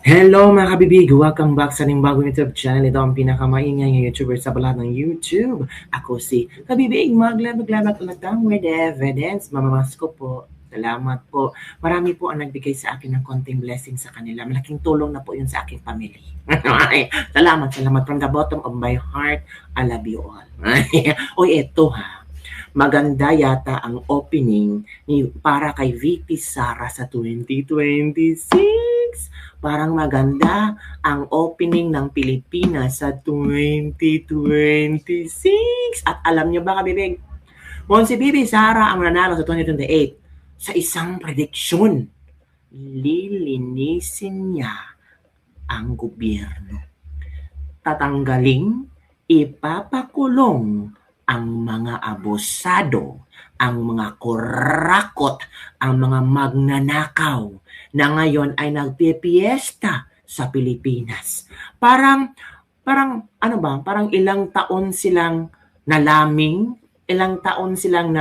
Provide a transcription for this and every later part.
Hello mga kabibig! Welcome back sa ating bagong YouTube channel. Ito ang pinakamaingay ng YouTuber sa balat ng YouTube. Ako si Kabibig, maglabag-labag ulit with evidence. Mamamas ko po. Salamat po. Marami po ang nagbigay sa akin ng konting blessing sa kanila. Malaking tulong na po yun sa aking family. Salamat from the bottom of my heart. I love you all. Oy, eto ha. Maganda yata ang opening para kay VP Sara sa 2026. Parang maganda ang opening ng Pilipinas sa 2026. At alam nyo ba, kabibig, kung si VP Sara ang nanalo sa 2028, sa isang prediksyon, lilinisin niya ang gobyerno. Tatanggaling, ipapakulong ang mga abusado, ang mga kurakot, ang mga magnanakaw na ngayon ay nagpipiesta sa Pilipinas. Parang ilang taon silang nalaming, ilang taon silang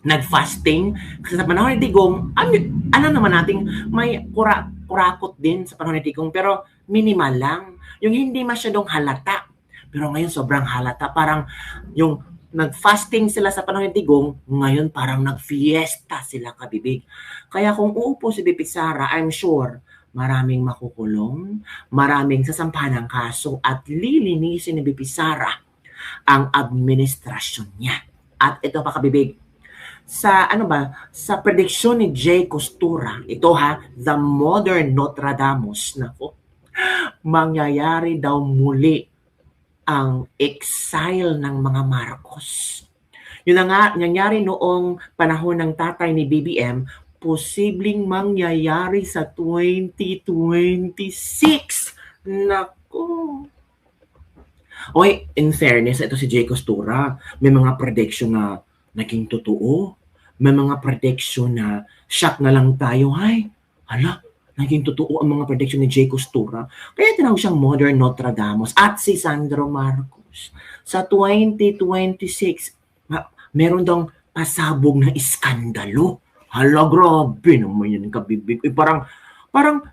nag-fasting. Kasi sa panahon ni Digong, ano naman nating may kurakot din sa panahon ni Digong, pero minimal lang. Yung hindi masyadong halata. Pero ngayon sobrang halata. Parang yung nag-fasting sila sa panahon ni Digong, ngayon parang nag-fiesta sila, kabibig. Kaya kung uupo si VP Sara, I'm sure maraming makukulong, maraming sasampahan ng kaso at lilinisin ni VP Sara ang administrasyon niya. At ito pa, kabibig, sa sa prediksyon ni Jay Costura, ito ha, the modern Nostradamus, nako, mangyayari daw muli ang exile ng mga Marcos. Yun na nga, nangyari noong panahon ng tatay ni BBM, posibleng mangyayari sa 2026. Naku! Oy, in fairness, ito si Jay Costura, may mga prediction na naging totoo. May mga prediction na shock na lang tayo. Ay, hala, naging totoo ang mga prediction ni Jay Costura. Kaya tinawag siyang modern Nostradamus. At si Sandro Marcos, sa 2026, meron daw pasabog na iskandalo. Hala, grabe naman yan, kabibig. Parang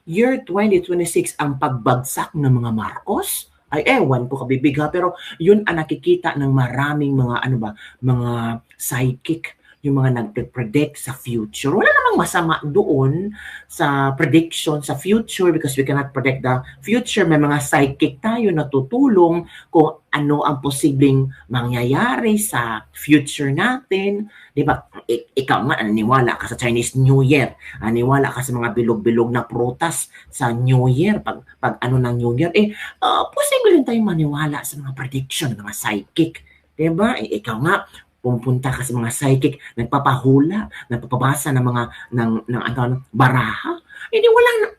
year 2026 ang pagbagsak ng mga Marcos. Ay, ewan ko, kabibig ha, pero yun ang nakikita ng maraming mga mga psychic, yung mga nagpe-predict sa future. Wala namang masama doon sa prediction sa future because we cannot predict the future. May mga psychic tayo na tutulong kung ano ang posibleng mangyayari sa future natin. Di ba? Ikaw nga, naniwala ka sa Chinese New Year. Naniwala ka sa mga bilog-bilog na prutas sa New Year. Pag ano ng New Year, posible rin tayong maniwala sa mga prediction ng mga psychic. Di ba? Ikaw nga, pumunta ka sa mga psychic, nagpapahula, nagpapabasa ng mga baraha. Hindi walang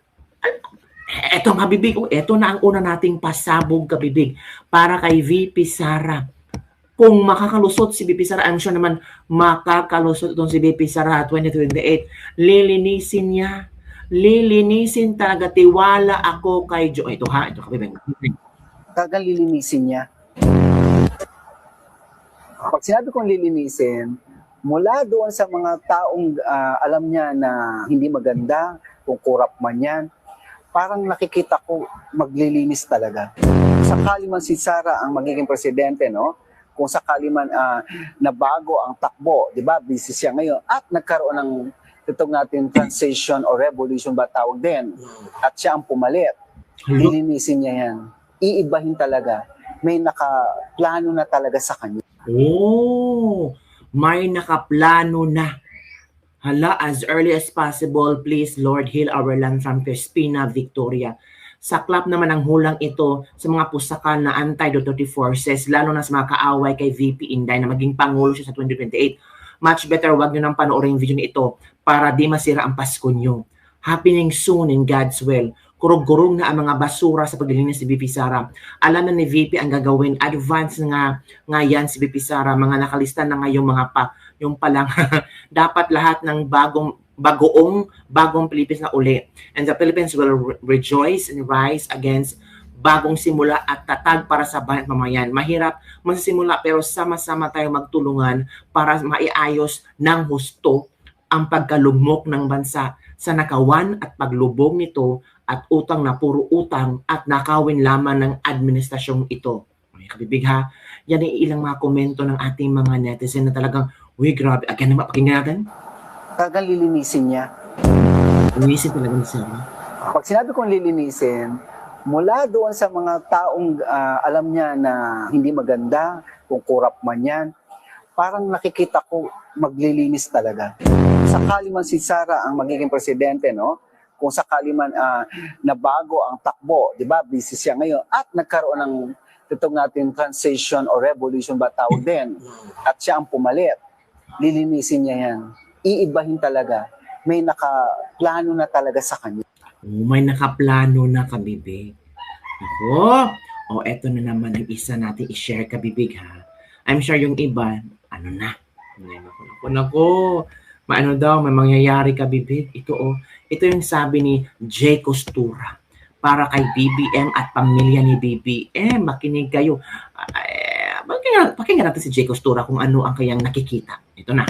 eto nga, bibig, eto na ang una nating pasabog, kabibig, para kay VP Sara. Kung makakalusot si VP Sara, I'm sure naman makakalusot itong si VP Sara 2028, lilinisin niya. Lilinisin talaga, tiwala ako kay Joe. Ito ha, ito kabibig. Talagang lilinisin niya. Pag sinabi kong lilinisin, mula doon sa mga taong alam niya na hindi maganda, kung kurap man yan, parang nakikita ko maglilinis talaga. Sakali man si Sara ang magiging presidente, no? Kung sakali man na bago ang takbo, di ba? Busy siya ngayon at nagkaroon ng itong natin transition or revolution ba tawag din. At siya ang pumalit. Lilinisin niya yan. Iibahin talaga. May nakaplano na talaga sa kanya. Oh, may nakaplano na. Hala, as early as possible, please, Lord, heal our land from Crispina Victoria. Saklap naman ang hulang ito sa mga pusakal na anti-Duterte forces, lalo na sa mga kaaway kay VP Inday na maging Pangulo siya sa 2028. Much better, wag nyo nang panoorin yung video ito para di masira ang Pasko nyo. Happening soon in God's will. Kurog-kurog na ang mga basura sa paglilinis si VP Sara. Alam na ni VP ang gagawin. Advance nga yan si VP Sara. Mga nakalista na nga yung mga yung palang dapat lahat ng bagong Philippines na uli. And the Philippines will rejoice and rise against bagong simula at tatag para sa bayan at mamayan. Mahirap masisimula pero sama-sama tayo magtulungan para maiayos ng husto ang pagkalugmok ng bansa sa nakawan at paglubog nito at utang na puro utang at nakawin lamang ng administrasyong ito. Okay, kabibig ha, yan ay ilang mga komento ng ating mga netizen na talagang, uy grabe, again naman, pakinggan natin. Talagang lilinisin niya. Linisin talaga ni Sarah. Pag sinabi kong lilinisin, mula doon sa mga taong alam niya na hindi maganda, kung kurap man yan, parang nakikita ko maglilinis talaga. Sakali man si Sara ang magiging presidente, no? Kung sakali man na bago ang takbo, di ba? Busy siya ngayon at nagkaroon ng itong natin transition or revolution ba tawag din. At siya ang pumalit. Lilinisin niya yan. Iibahin talaga. May nakaplano na talaga sa kanya. May nakaplano na, kabibig. Ako, eto na naman ang isa natin i-share, kabibig ha. I'm sure yung iba, ano na? Naku. Maano daw, may mangyayari, kabibig. Ito yung sabi ni Jay Costura para kay BBM at pamilya ni BBM. Makinig kayo. Pakinggan natin si Jay Costura kung ano ang kayang nakikita. Ito na.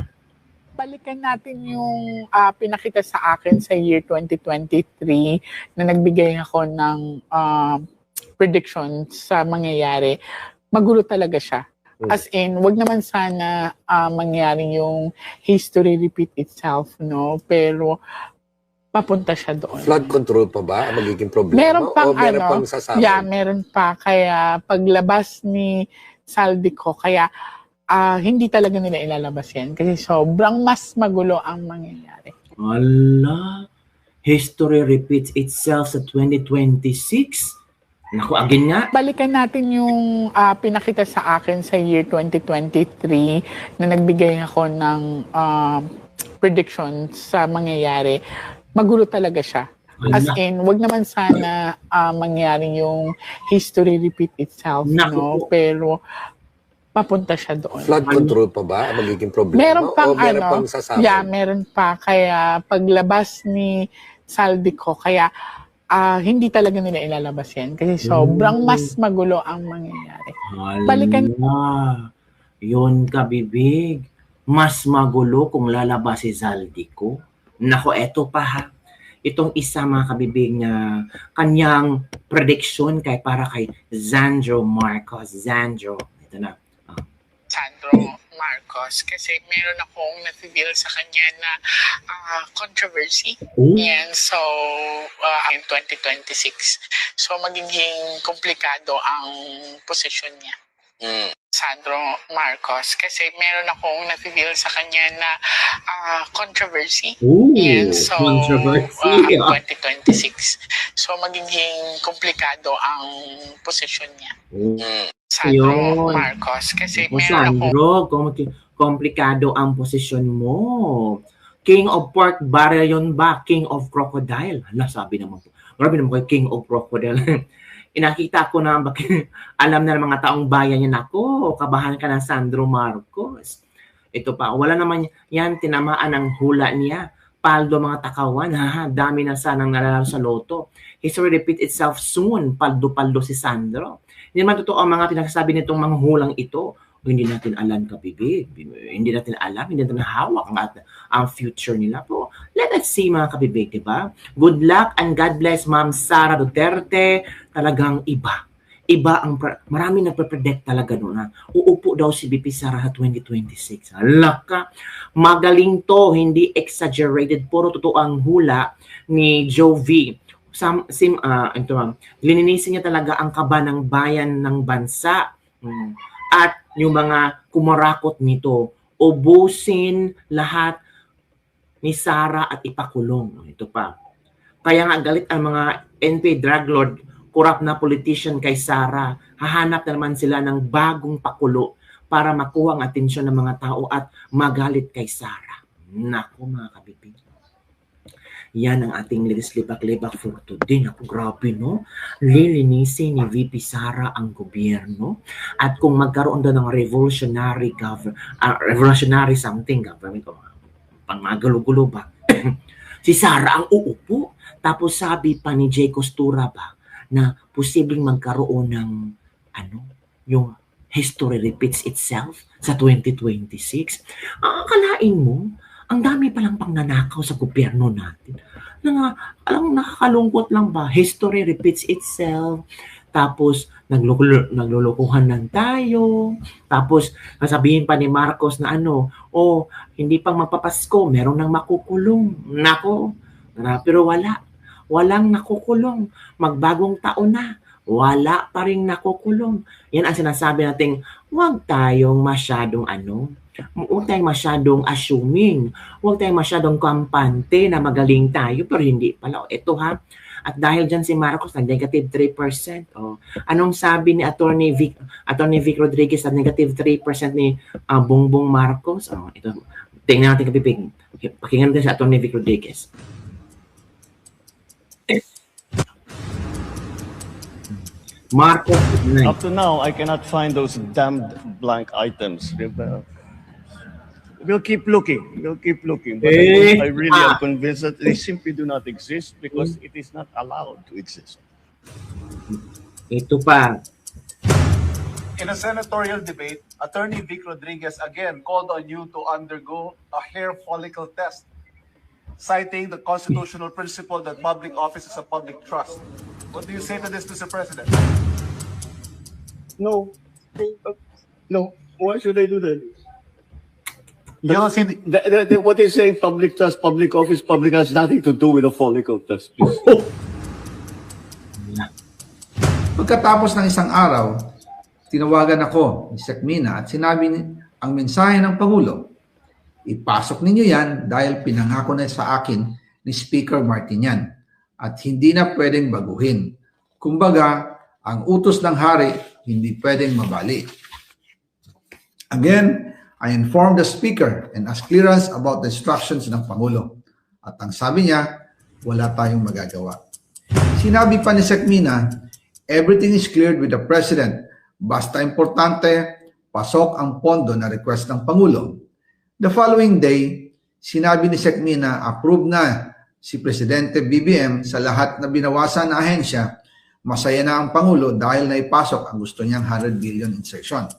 Balikan natin yung pinakita sa akin sa year 2023 na nagbigay ako ng prediction sa mangyayari. Magulo talaga siya. As in, wag naman sana mangyari yung history repeat itself, no? Pero papunta siya doon. Flood control pa ba ang magiging problema? Meron pang o meron pang sasabi? Yeah, meron pa. Kaya paglabas ni Saldico, kaya hindi talaga nila ilalabas yan. Kasi sobrang mas magulo ang mangyayari. Ala, history repeats itself sa 2026? Naku, again nga. Balikan natin yung pinakita sa akin sa year 2023 na nagbigay ako ng prediction sa mangyayari. Magulo talaga siya. As in, wag naman sana mangyari yung history repeat itself, no? Pero papunta siya doon. Flood control pa ba ang magiging problema? Meron pang o meron pang sasabi? Yeah, meron pa. Kaya paglabas ni Saldico, kaya hindi talaga nila ilalabas yan. Kasi sobrang mas magulo ang mangyayari. Balikan. Yun, kabibig. Mas magulo kung lalabas si Saldico. Nako, eto pa ha. Itong isa, mga kabibig, na kanyang prediction para kay Sandro Marcos. Sandro. Ito na. Sandro Marcos kasi meron akong na-reveal sa kanya na controversy. And so, in 2026. So, magiging komplikado ang posisyon niya. Sandro Marcos kasi meron akong na-reveal sa kanya na controversy. And so, in 2026. So, magiging komplikado ang posisyon niya. Sandro Marcos kasi meron akong komplikado ang posisyon mo. King of Pork Barrel yun ba? King of Crocodile? Sabi naman po. Grabe naman kayo, King of Crocodile. Inakita ko na, alam na ng mga taong bayan niya, nako, kabahan ka na Sandro Marcos. Ito pa, wala naman yan, tinamaan ang hula niya. Paldo mga takawan, dami na sanang nalalaro sa loto. History repeat itself soon, paldo-paldo si Sandro. Hindi naman totoo ang mga pinagsasabi nitong mga hulang ito. Hindi natin alam, kabibig. Hindi natin alam, hindi natin hawak ang future nila po. Let us see, mga kabibig, diba? Good luck and God bless Ma'am Sara Duterte. Talagang iba. Marami nagpe-predict talaga doon na uupo daw si BP Sara sa 2026. Alaka, magaling to, hindi exaggerated. Puro totoo ang hula ni Jovi. Lininisin niya talaga ang kaba ng bayan ng bansa. At yung mga kumarakot nito, ubusin lahat ni Sara at ipakulong. Ito pa. Kaya nga galit ang mga NP drug lord, corrupt na politician kay Sara. Hahanap na naman sila ng bagong pakulo para makuha ang atensyon ng mga tao at magalit kay Sara. Naku, mga kabibig. Yan ang ating libak-libak for today. Naku, grabe, no? Lilinisin ni VP Sara ang gobyerno. At kung magkaroon doon ng revolutionary government, pang magalugulo ba? Si Sara ang uupo. Tapos sabi pa ni Jay Costura ba na posibleng magkaroon ng yung history repeats itself sa 2026. Akalain mo, ang dami palang pangnanakaw sa gobyerno natin. Alam, nakakalungkot lang ba? History repeats itself. Tapos, naglulukuhan lang tayo. Tapos, sasabihin pa ni Marcos na hindi pang magpapasko, meron nang makukulong. Nako, pero walang nakukulong. Magbagong taon na, wala pa rin nakukulong. Yan ang sinasabi natin, huwag tayong masyadong huwag tayong masyadong assuming, huwag tayong masyadong kampante na magaling tayo, pero hindi pala. Ito ha, at dahil dyan si Marcos na negative 3%. Anong sabi ni Attorney Vic Rodriguez na negative 3% ni Bongbong Marcos? Ito, tingnan natin kapipig. Pakinggan natin si Attorney Vic Rodriguez. Marcos, up to now, I cannot find those damned blank items. We'll keep looking. But I really am convinced that they simply do not exist because it is not allowed to exist. Ito pa. In a senatorial debate, Attorney Vic Rodriguez again called on you to undergo a hair follicle test, citing the constitutional principle that public office is a public trust. What do you say to this, Mr. President? No. Why should I do that? You don't see What is saying public trust, public office, public has nothing to do with a follicle test. Pagkatapos ng isang araw, tinawagan ako ni Sec Mina at sinabi ang mensahe ng Pangulo. Ipasok ninyo yan dahil pinangako na sa akin ni Speaker Martinian at hindi na pwedeng baguhin. Kumbaga, ang utos ng hari hindi pwedeng mabali. Again, I informed the Speaker and asked clearance about the instructions ng Pangulo. At ang sabi niya, wala tayong magagawa. Sinabi pa ni Sec Mina, everything is cleared with the President. Basta importante, pasok ang pondo na request ng Pangulo. The following day, sinabi ni Sec Mina, approve na si Presidente BBM sa lahat na binawasan na ahensya. Masaya na ang Pangulo dahil naipasok ang gusto niyang 100 billion insertion.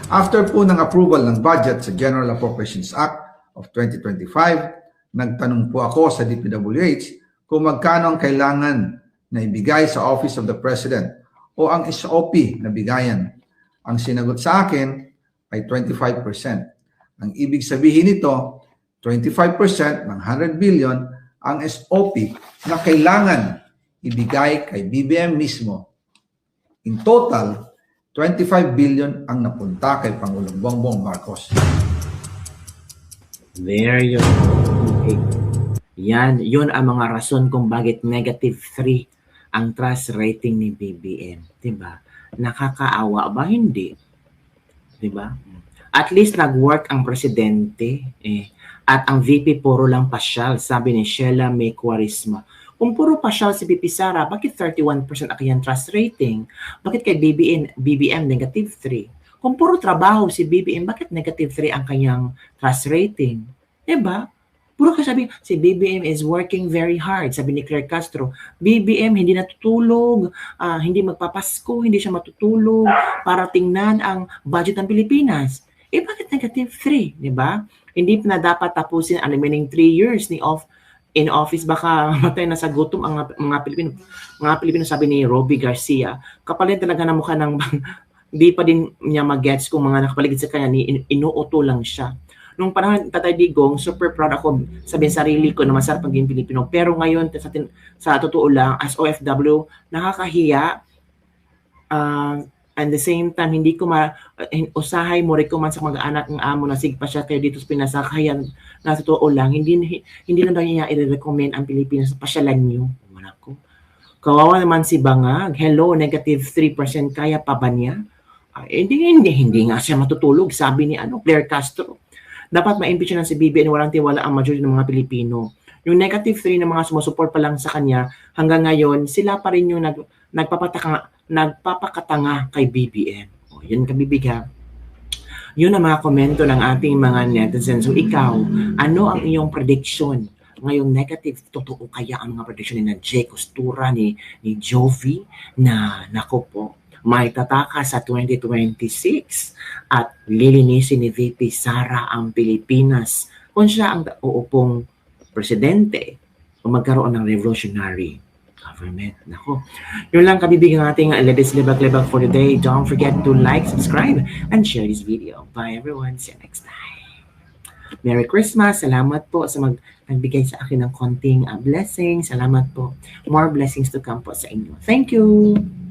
After po ng approval ng budget sa General Appropriations Act of 2025, nagtanong po ako sa DPWH kung magkano ang kailangan na ibigay sa Office of the President o ang SOP na bigayan. Ang sinagot sa akin ay 25%. Ang ibig sabihin nito, 25% ng 100 billion ang SOP na kailangan ibigay kay BBM mismo. In total, 25 billion ang napunta kay Pangulong Bongbong Marcos. There you go. Yan, yun ang mga rason kung bakit negative 3 ang trust rating ni BBM. Diba? Nakakaawa ba? Hindi. Diba? At least nag-work ang presidente. At ang VP puro lang pasyal, sabi ni Sheila May Quarisma. Kung puro pasyal si VP Sara, bakit 31% ang kanyang trust rating? Bakit kay BBM negative 3? Kung puro trabaho si BBM, bakit negative 3 ang kanyang trust rating? Diba? Puro kasabi, si BBM is working very hard. Sabi ni Claire Castro, BBM hindi natutulog, hindi magpapasko, hindi siya matutulog para tingnan ang budget ng Pilipinas. Bakit negative 3? Diba? Hindi na dapat tapusin ang remaining 3 years in office, baka matay na sa gutom ang mga Pilipino. Mga Pilipino, sabi ni Robbie Garcia, kapalit talaga na mukha ng hindi pa din niya mag-gets kung mga nakapaligid sa kanya, inuuto lang siya. Nung panahon Tatay Digong, super proud ako sabihin sarili ko na masarap maging Pilipino. Pero ngayon, sa totoo lang, as OFW, nakakahiya. And the same time, hindi ko usahay mo recommend sa mga anak ng amo na sigpa siya kayo dito sa Pinas. Kaya na totoo lang, hindi na daw niya i-recommend ang Pilipinas sa pasyalan niyo. Ko. Kawawa naman si Bangag. Hello, negative 3%, kaya pa ba niya? Hindi nga siya matutulog, sabi ni Claire Castro. Dapat ma-impeach na si BBM, walang tiwala ang majority ng mga Pilipino. Yung negative 3 na mga sumusuport pa lang sa kanya, hanggang ngayon, sila pa rin yung nagpapakatanga kay BBM. Yun kabibigha. Yun ang mga komento ng ating mga netizens. So ikaw, ano ang iyong prediction? Ngayong negative, totoo kaya ang mga prediction ni Jay Costura, ni Jovi, na nako po, may tataka sa 2026 at lilinisin ni VP Sara ang Pilipinas kung siya ang uupong presidente o magkaroon ng revolutionary government. Nako. Yun lang kabibigyan ating Ladies Libag-Libag for today. Don't forget to like, subscribe, and share this video. Bye everyone. See you next time. Merry Christmas. Salamat po sa nagbigay sa akin ng konting blessing. Salamat po. More blessings to come po sa inyo. Thank you.